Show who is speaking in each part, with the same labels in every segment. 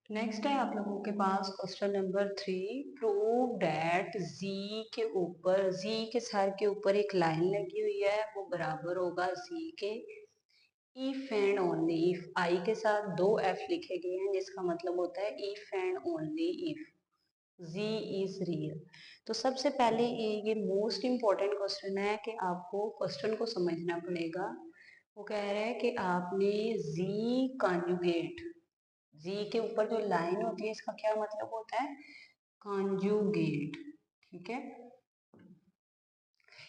Speaker 1: Next है आप लोगों के पास question number 3। Prove that z के ऊपर z के सर के ऊपर एक लाइन लगी हुई है, वो बराबर होगा z के if and only if. i के साथ दो f लिखे गए हैं, जिसका मतलब होता है if and only if z is real. तो सबसे पहले ये मोस्ट इम्पोर्टेंट क्वेश्चन है कि आपको क्वेश्चन को समझना पड़ेगा। वो कह रहा है कि आपने z कॉन्जुगेट, जी के ऊपर जो लाइन होती है इसका क्या मतलब होता है, कॉन्जुगेट। ठीक है,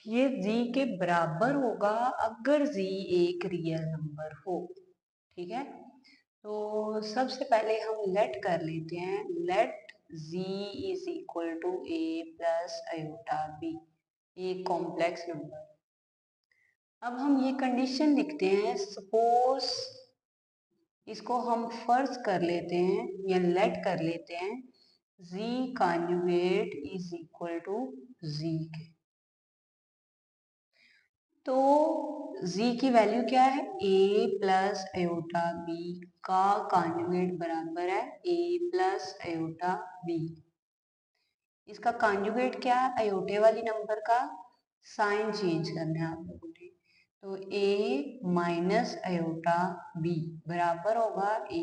Speaker 1: ये जी के बराबर होगा अगर जी एक रियल नंबर हो। ठीक है, तो सबसे पहले हम लेट कर लेते हैं, let z is equal to a plus iota b, एक कॉम्प्लेक्स नंबर। अब हम ये कंडीशन लिखते हैं, सपोज इसको हम फर्ज कर लेते हैं या लेट कर लेते हैं z conjugate is equal to z के। तो z की वैल्यू क्या है, a प्लस आयोटा b का कॉन्जुगेट बराबर है a प्लस आयोटा b। इसका कॉन्जुगेट क्या है, अयोटे वाली नंबर का साइन चेंज करना है आप लोगों ने। तो a माइनस अयोटा b बराबर होगा a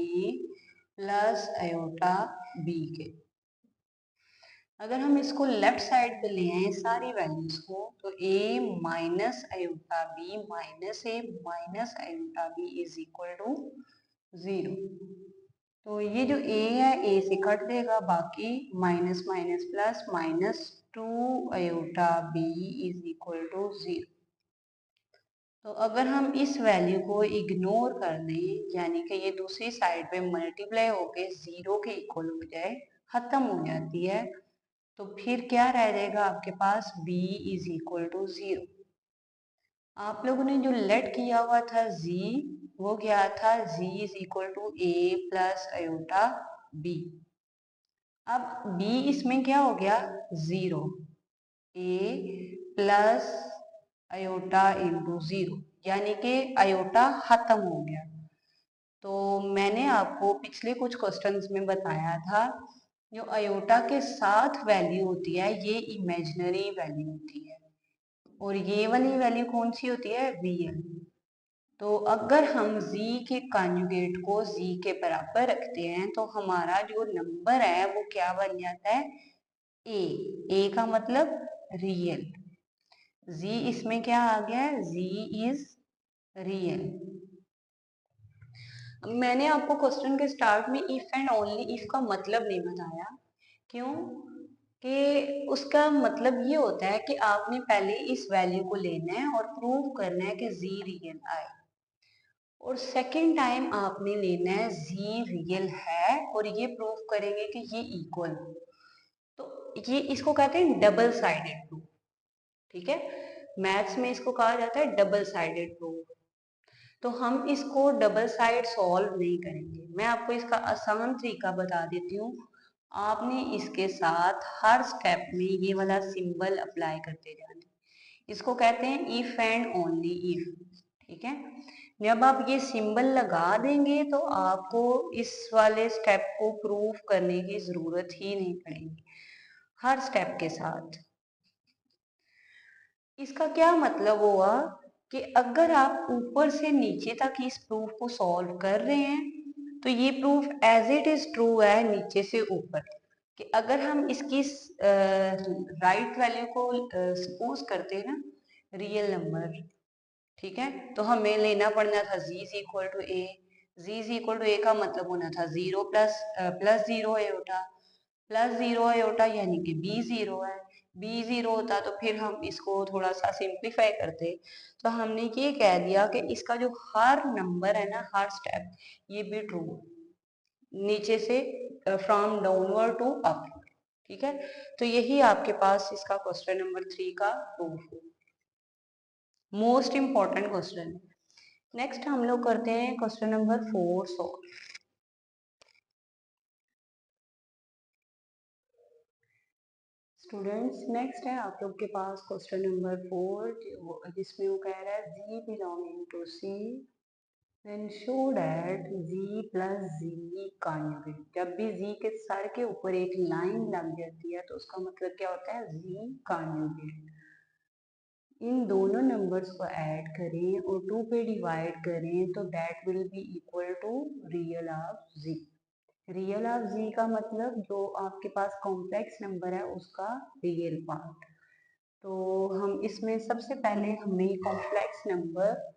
Speaker 1: प्लस अयोटा b के। अगर हम इसको लेफ्ट साइड पे ले आए सारी वैल्यूज को, तो a minus iota b minus a minus iota b is equal to 0। तो ये जो a है a से कट देगा, बाकी minus minus plus minus 2 iota b is equal to 0। तो अगर हम इस वैल्यू को इग्नोर कर दें, यानी कि ये दूसरी साइड पे मल्टीप्लाई होके 0 के इक्वल हो जाए, खत्म हो जाती है, तो फिर क्या रह जाएगा आपके पास, b इज इक्वल टू 0। आप लोगों ने जो लेट किया हुआ था z, वो क्या था, z is equal to a plus iota b। अब b इसमें क्या हो गया, 0, a प्लस अयोटा इंटू 0, यानी कि अयोटा खत्म हो गया। तो मैंने आपको पिछले कुछ क्वेश्चंस में बताया था, जो अयोटा के साथ वैल्यू होती है ये इमेजिनरी वैल्यू होती है, और ये वाली वैल्यू कौन सी होती है, रियल। तो अगर हम z के कॉन्जुगेट को z के बराबर रखते हैं, तो हमारा जो नंबर है वो क्या बन जाता है, a का मतलब रियल। z इसमें क्या आ गया है, z इज रियल। मैंने आपको क्वेश्चन के स्टार्ट में इफ एंड ओनली इफ का मतलब नहीं बताया, क्यों कि उसका मतलब ये होता है कि आपने पहले इस वैल्यू को लेना है और प्रूव करना है कि z रियल आए, और सेकेंड टाइम आपने लेना है z रियल है और ये प्रूव करेंगे कि ये इक्वल हो। तो ये इसको कहते हैं डबल साइडेड प्रूफ। ठीक है, मैथ्स में इसको कहा जाता है डबल साइडेड प्रूफ। तो हम इसको डबल साइड सॉल्व नहीं करेंगे, मैं आपको इसका आसान तरीका बता देती हूँ। आपने इसके साथ हर स्टेप में ये वाला सिंबल अप्लाई करते जाना, इसको कहते हैं इफ एंड ओनली इफ। ठीक है, जब आप ये सिंबल लगा देंगे तो आपको इस वाले स्टेप को प्रूव करने की जरूरत ही नहीं पड़ेगी हर स्टेप के साथ। इसका क्या मतलब हुआ कि अगर आप ऊपर से नीचे तक इस प्रूफ को सॉल्व कर रहे हैं, तो ये proof as it is true है नीचे से ऊपर। कि अगर हम इसकी राइट वैल्यू को सपोज करते हैं ना, रियल नंबर, ठीक है, तो हमें लेना पड़ना था z is equal to A. z is equal to A का मतलब होना था 0 plus plus 0 iota, plus 0 iota यानी कि b 0 है। b 0 होता तो फिर हम इसको थोड़ा सा सिंप्लीफाई करते, तो हमने ये कह दिया कि इसका जो हर नंबर है ना, हर स्टेप, ये भी ट्रू, नीचे से फ्रॉम डाउनवर्ड टू अप। ठीक है, तो यही आपके पास इसका क्वेश्चन नंबर 3 का प्रूफ है, मोस्ट इंपॉर्टेंट क्वेश्चन। नेक्स्ट हम लोग करते हैं question number 4 solve. Students, next है आप लोग के पास क्वेश्चन नंबर 4, जिसमें वो कह रहा है z belonging to c then show that z plus z conjugate, जब भी z के सर के ऊपर एक लाइन लग जाती है तो उसका मतलब क्या होता है, z conjugate। इन दोनों नंबर्स को ऐड करें और 2 पे डिवाइड करें तो that will be equal to real of z। Real of z का मतलब जो आपके पास कॉम्प्लेक्स नंबर है उसका रियल पार्ट। तो हम इसमें सबसे पहले हमें कॉम्प्लेक्स नंबर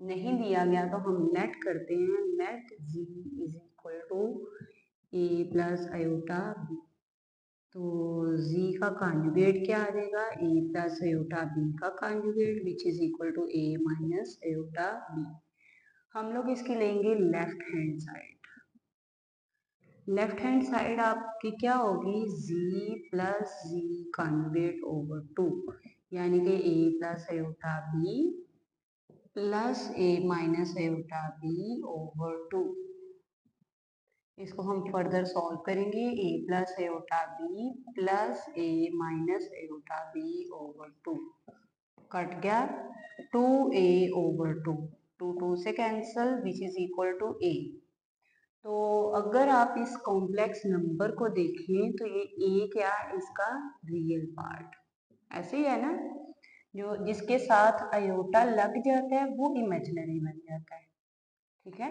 Speaker 1: नहीं दिया गया तो हम लेट करते हैं, let z is equal to a plus iota b। तो z का कॉन्जुगेट क्या आ जाएगा, a प्लस आयोटा b का conjugate which is equal to a minus iota b। हम लोग इसकी लेंगे left hand side. Left hand side आपकी क्या होगी, z plus z conjugate over 2, यानी कि a plus iota b plus a minus iota b over 2। इसको हम फर्दर सॉल्व करेंगे, a plus iota b plus a minus iota b over 2 cut गया 2a over 2, 2 से cancel which is equal to a। तो अगर आप इस complex number को देखें तो ये a क्या है, इसका रियल पार्ट। ऐसे ही है ना, जो जिसके साथ आयोटा लग जाता है वो इमेजिनरी बन जाता है, ठीक है।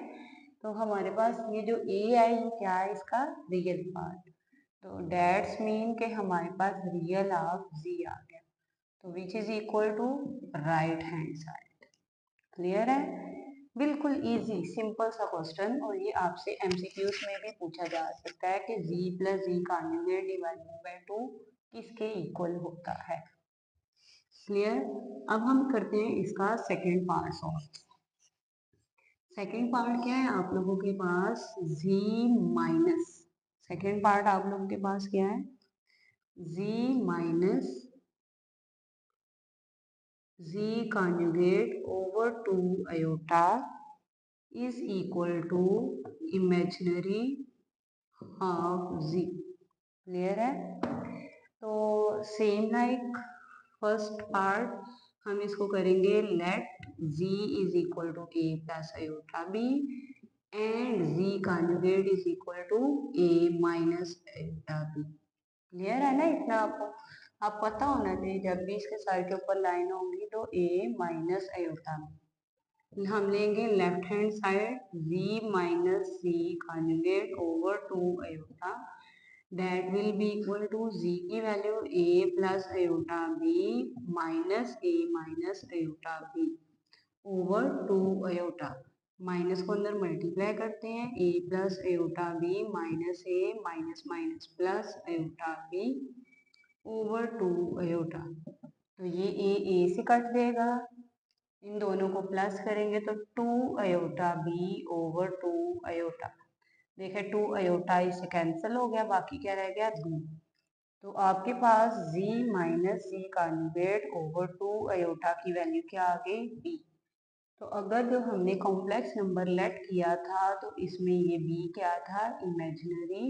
Speaker 1: तो हमारे पास ये जो a है ये क्या है, इसका रियल पार्ट। तो डेट्स मीन के हमारे पास रियल ऑफ z आ गया, तो which is equal to right hand side. Clear है, बिल्कुल इजी सिंपल सा क्वेश्चन, और ये आपसे एमसीक्यूज में भी पूछा जा सकता है कि z plus z conjugate divided by 2 किसके इक्वल होता है। क्लियर, अब हम करते हैं इसका second part solve. Second part क्या है आप लोगों के पास, z माइनस, सेकेंड पार्ट आप लोगों के पास क्या है, z minus z conjugate over 2 iota is equal to imaginary half z। Clear है, तो सेम लाइक फर्स्ट पार्ट हम इसको करेंगे let z is equal to a plus iota b and z conjugate is equal to a minus iota b। Clear है ना, इतना आपको आप पता होना चाहिए, जब भी इसके साइड के ऊपर लाइन होंगी तो a माइनस आयोटा b। हम लेंगे left hand side z minus c conjugate over 2 iota, that will be equal to z की value a plus iota b minus a minus iota b over 2 iota. Minus को अंदर multiply करते हैं, a plus iota b minus a minus minus plus iota b over 2 iota. तो ये a से cut देगा, इन दोनों को प्लस करेंगे तो 2 आयोटा बी ओवर 2 आयोटा। देखिए 2 आयोटा इससे कैंसिल हो गया, बाकी क्या रह गया b। तो आपके पास z minus c conjugate over 2 iota की वैल्यू क्या आ गई b। तो अगर जो हमने कॉम्प्लेक्स नंबर लेट किया था तो इसमें ये b क्या था, इमेजिनरी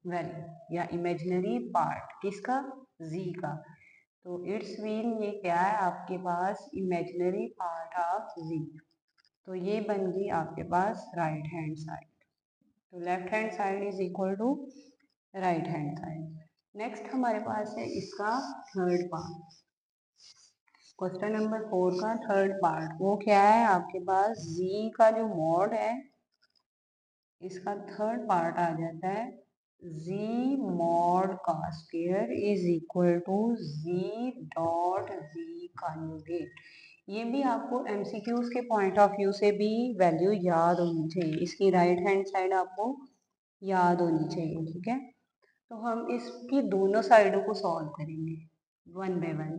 Speaker 1: वैल्यू या इमेजिनरी पार्ट किसका, z का। तो इट्स मीन ये क्या है आपके पास, इमेजिनरी पार्ट ऑफ z। तो ये बन गई आपके पास राइट हैंड साइड। तो left hand side is equal to right hand side. Next हमारे पास है इसका थर्ड पार्ट, क्वेश्चन नंबर 4 का थर्ड पार्ट। वो क्या है आपके पास, z का जो मॉड है इसका थर्ड पार्ट आ जाता है z mod का square is equal to z dot z conjugate. ये भी आपको एमसीक्यूज के पॉइंट ऑफ व्यू से भी वैल्यू याद होनी चाहिए, इसकी राइट हैंड साइड आपको याद होनी चाहिए, ठीक है। तो हम इसकी दोनों साइडों को सॉल्व करेंगे वन बाय वन।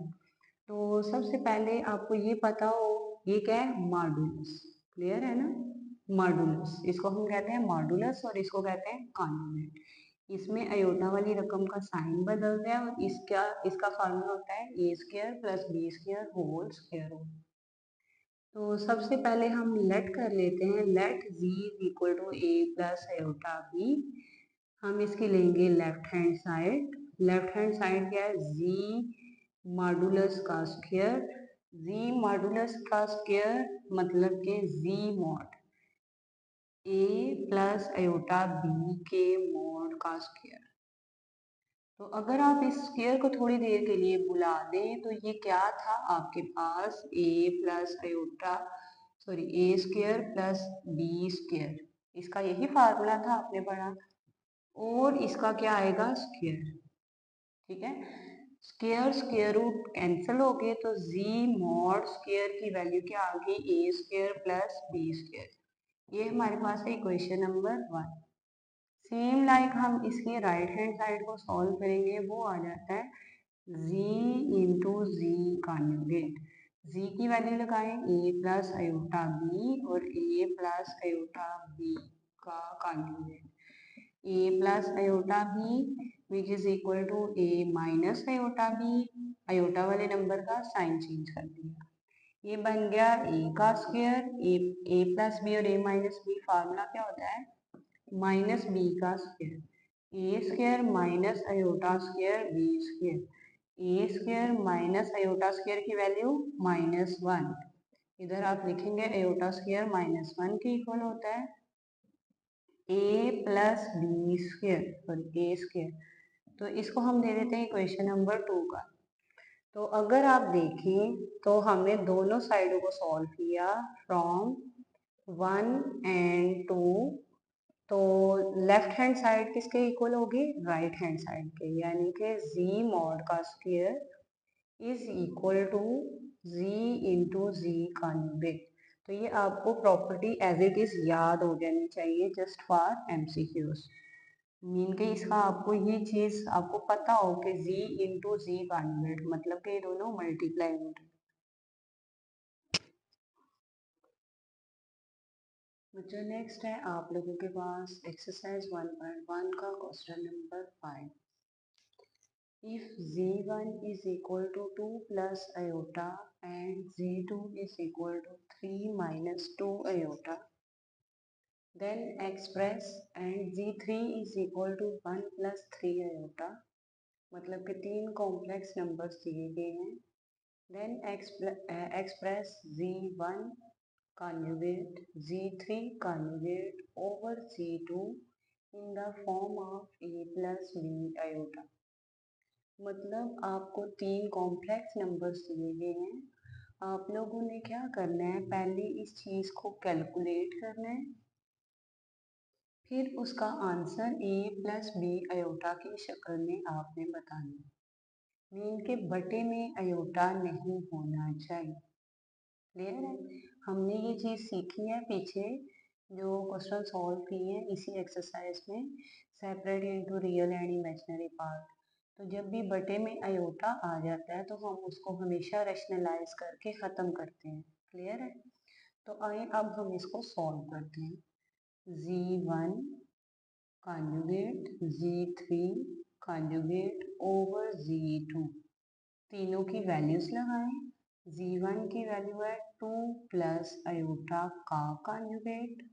Speaker 1: तो सबसे पहले आपको ये पता हो ये क्या है, मॉडुलस। क्लियर है ना, मॉडुलस इसको हम कहते हैं मॉडुलस और इसको कहते हैं कॉन्जुगेट। इसमें अयोटा वाली रकम का साइन बदलता है और इसका फॉर्मूला होता है A square plus B square whole square. तो सबसे पहले हम लेट कर लेते हैं, let z is equal to a plus iota b। हम इसकी लेंगे left hand side. Left hand side क्या है, z मॉडुलस का स्क्वायर जी मॉडुलस का स्क्वायर मतलब के z mod, A plus iota B के मॉड का स्क्वायर। तो अगर आप इस स्क्वायर को थोड़ी देर के लिए बुला दें तो ये क्या था आपके पास, ए प्लस आयोटा सॉरी ए स्क्वायर प्लस बी स्क्वायर, इसका यही फार्मूला था आपने पढ़ा, और इसका क्या आएगा स्क्वायर। ठीक है, स्क्वायर स्क्वायर रूट कैंसिल हो गए तो जी मॉड स्क्वायर की वैल्यू क्या आ गई, ए स्क्वायर प्लस बी स्क्वायर। ये हमारे पास है इक्वेशन नंबर 1। सेम लाइक हम इसकी राइट हैंड साइड को सॉल्व करेंगे, वो आ जाता है z into z conjugate. z की वैल्यू लगाएं a प्लस आयोटा बी और a प्लस आयोटा बी का conjugate, a plus iota b which is equal to a minus iota b, iota वाले नंबर का साइन चेंज कर दिया, ये बन गया a का स्क्वायर, a प्लस बी और a माइनस बी फार्मूला क्या होता है माइनस बी का square, A square minus iota square B square, A square minus iota square की वैल्यू -1, इधर आप लिखेंगे आयोटा स्क्वायर -1 के इक्वल होता है ए प्लस बी स्क्वायर सॉरी ए स्क्वायर। तो इसको हम दे देते हैं इक्वेशन नंबर 2 का। तो अगर आप देखें तो हमने दोनों साइडों को सॉल्व किया फ्रॉम 1 एंड 2, तो लेफ्ट हैंड साइड किसके इक्वल होगी, राइट हैंड साइड के, यानी कि z मॉड का square is equal to z into z conjugate. तो ये आपको प्रॉपर्टी एज इट इज याद हो जानी चाहिए जस्ट फॉर एमसीक्यूज, मीन के इसका आपको ये चीज आपको पता हो कि z इंटू जी कॉन्जुगेट मतलब कि ये दोनों मल्टीप्लाई हो रहे हैं। बच्चों नेक्स्ट है आप लोगों के पास एक्सरसाइज 1.1 का question number 5। If z1 is equal to 2 plus iota and z2 is equal to 3 minus 2 iota, then express and z3 is equal to 1 plus 3 iota, मतलब कि तीन कॉम्प्लेक्स नंबर्स दिए गए हैं, then express z1 conjugate z3 conjugate over z2 in the form of a plus b iota। मतलब आपको तीन complex numbers दिए गए हैं, आप लोगों ने क्या करना है, पहले इस चीज को कैलकुलेट करना है, फिर उसका answer a plus b iota की शक्ल में आपने बताना है, मीन के बटे में अयोटा नहीं होना चाहिए। क्लियर है, हमने ये चीज सीखी है पीछे जो क्वेश्चन सॉल्व किए हैं इसी एक्सरसाइज में, separate into real and imaginary part. तो जब भी बटे में अयोटा आ जाता है तो हम उसको हमेशा रैशनलाइज करके ख़त्म करते हैं। क्लियर है, तो आइए अब हम इसको सॉल्व करते हैं। z1 conjugate z3 conjugate over z2, तीनों की वैल्यूज लगाएं। z1 की वैल्यू है 2 प्लस अयोटा का कॉन्जुगेट,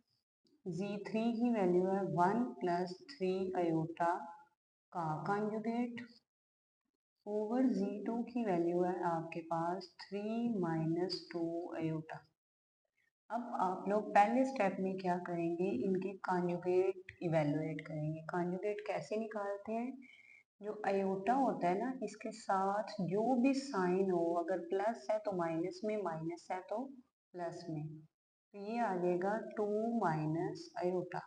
Speaker 1: z3 की वैल्यू है 1 प्लस 3 अयोटा का कॉन्जुगेट ओवर z2 की वैल्यू है आपके पास 3 माइनस 2 अयोटा। अब आप लोग पहले स्टेप में क्या करेंगे, इनके कॉन्जुगेट इवेलुएट करेंगे। कॉन्जुगेट कैसे निकालते हैं, जो अयोटा होता है ना इसके साथ जो भी साइन हो, अगर प्लस है तो माइनस में, माइनस है तो प्लस में, तो ये आ जाएगा 2 माइनस अयोटा,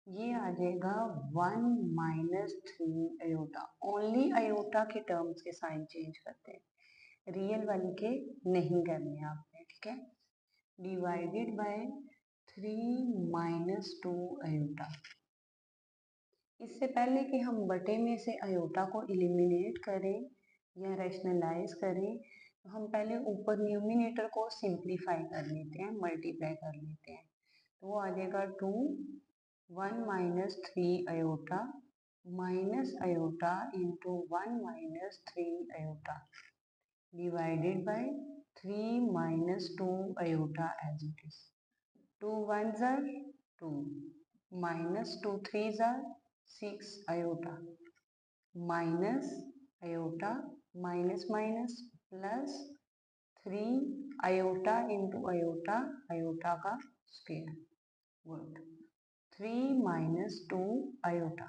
Speaker 1: ये आ जाएगा 1 माइनस 3 अयोटा। ओनली अयोटा के टर्म्स के साइन चेंज करते हैं, रियल वाली के नहीं करने आपने, ठीक है। Divided by 3 minus 2 iota. इससे पहले कि हम बटे में से अयोटा को एलिमिनेट करें या रैशनलाइज करें, तो हम पहले ऊपर न्यूमिनेटर को सिंप्लीफाई कर लेते हैं, मल्टीप्लाई कर लेते हैं। तो वो आ जाएगा 2 1 minus 3 iota minus iota into 1 minus 3 iota divided by 3 minus 2 iota as it is. 2 1s are 2 minus 2 3s are 6 iota minus iota minus minus plus 3 iota into iota, iota का square, good. 3 minus 2 iota,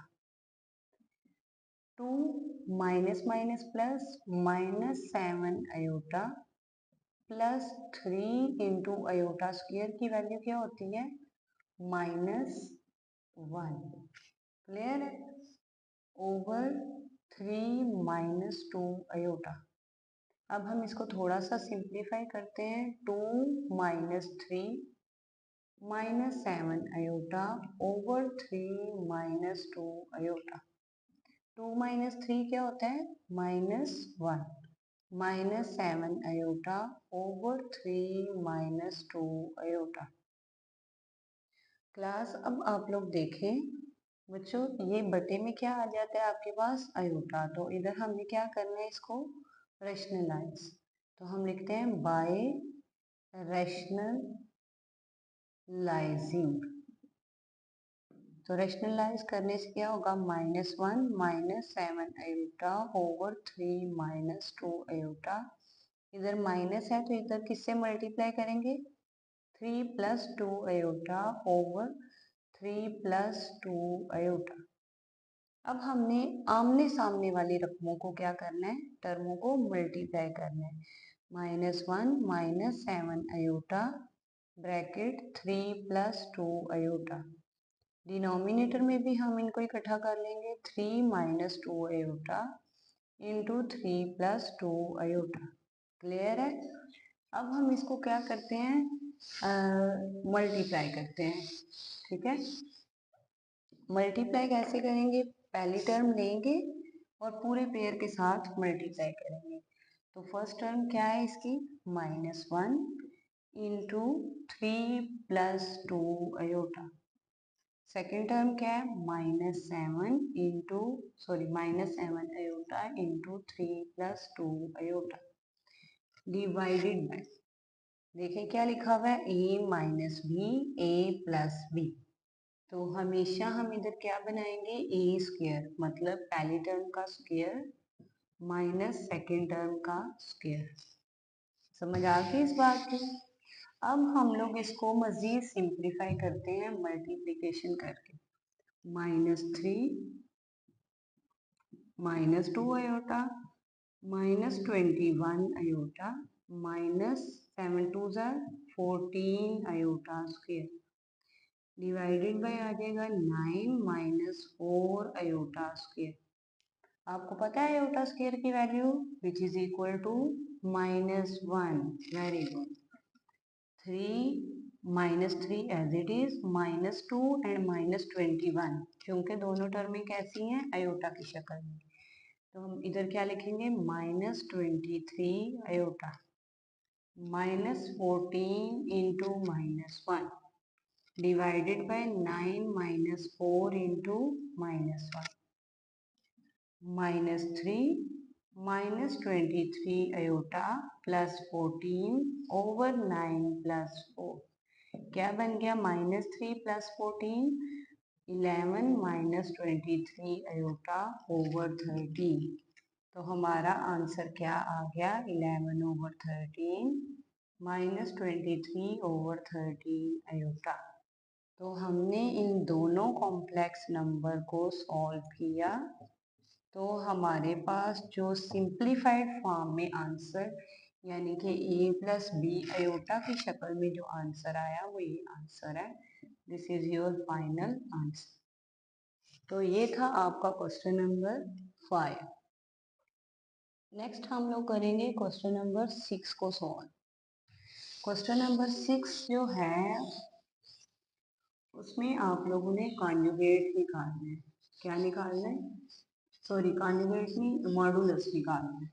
Speaker 1: 2 minus minus plus, -7 iota plus 3 into iota square की value क्या होती है? -1। Clear है? Over 3 minus 2 iota. अब हम इसको थोड़ा सा सिंप्लीफाई करते हैं। 2 minus 3 -7 iota over 3 minus 2 iota. 2 minus 3 क्या होता है? -1, -7 iota over 3 minus 2 iota. Class अब आप लोग देखें बच्चों, ये बटे में क्या आ जाता है आपके पास? आयोटा। तो इधर हमने क्या करना है? इसको रैशनलाइज। तो हम लिखते हैं बाय रैशनलाइजिंग। तो रैशनलाइज करने से क्या होगा? -1 -7 आयोटा ओवर 3 माइनस 2 आयोटा। इधर माइनस है तो इधर किससे मल्टीप्लाई करेंगे? 3 plus 2 iota over 3 plus 2 iota. अब हमने आमने सामने वाली रकमों को क्या करना है? टर्मों को मल्टीप्लाई करना है। -1 -7 iota bracket 3 plus 2 iota. Denominator में भी हम इनको इकट्ठा कर लेंगे। 3 minus 2 iota into 3 plus 2 iota. Clear है? अब हम इसको क्या करते हैं? मल्टीप्लाई करते हैं। ठीक है? मल्टीप्लाई कैसे करेंगे? पहली टर्म लेंगे और पूरे पेयर के साथ मल्टीप्लाई करेंगे। तो फर्स्ट टर्म क्या है इसकी? -1 into 3 plus 2 iota. Second term क्या है? -7 into -7 iota into 3 plus 2 iota divided by, देखें क्या लिखा हुआ है? a minus b, a plus b. तो हमेशा हम इधर क्या बनाएंगे? ए स्क्वायर, मतलब पहली टर्म का स्क्वायर माइनस सेकेंड टर्म का स्क्वायर। समझ आ गई इस बात की? अब हम लोग इसको मजीद सिंप्लीफाई करते हैं मल्टीप्लिकेशन करके। -3 -2 iota -21 iota -7 2 14 iota square divided by आ जाएगा 9 माइनस 4 आयोटा स्क्वायर। आपको पता है आयोटा स्क्वायर की value which is equal to -1। Very good. 3 -3 as it is, -2 and -21, क्योंकि दोनों टर्में कैसी हैं? आयोटा की शक्ल में। तो हम इधर क्या लिखेंगे? -23 iota -14 into -1 divided by 9 minus 4 into -1 -3 -23 iota plus 14 over 9 plus 4। क्या बन गया? -3 प्लस 14 11 -23 आयोटा ओवर 13। तो हमारा आंसर क्या आ गया? 11 ओवर 13 -23 ओवर 13 आयोटा। तो हमने इन दोनों कॉम्प्लेक्स नंबर को सॉल्व किया, तो हमारे पास जो सिंप्लीफाइड फॉर्म में आंसर यानी कि a प्लस बी आयोटा की शक्ल में जो आंसर आया वो ये आंसर है। This is your final answer. तो ये था आपका क्वेश्चन नंबर 5। नेक्स्ट हम लोग करेंगे क्वेश्चन नंबर 6 को सॉल्व। क्वेश्चन नंबर 6 जो है उसमें आप लोगों ने कॉन्जुगेट निकालना है। क्या निकालना है? सॉरी, कॉन्जुगेट नहीं, मॉडुलस निकालना है।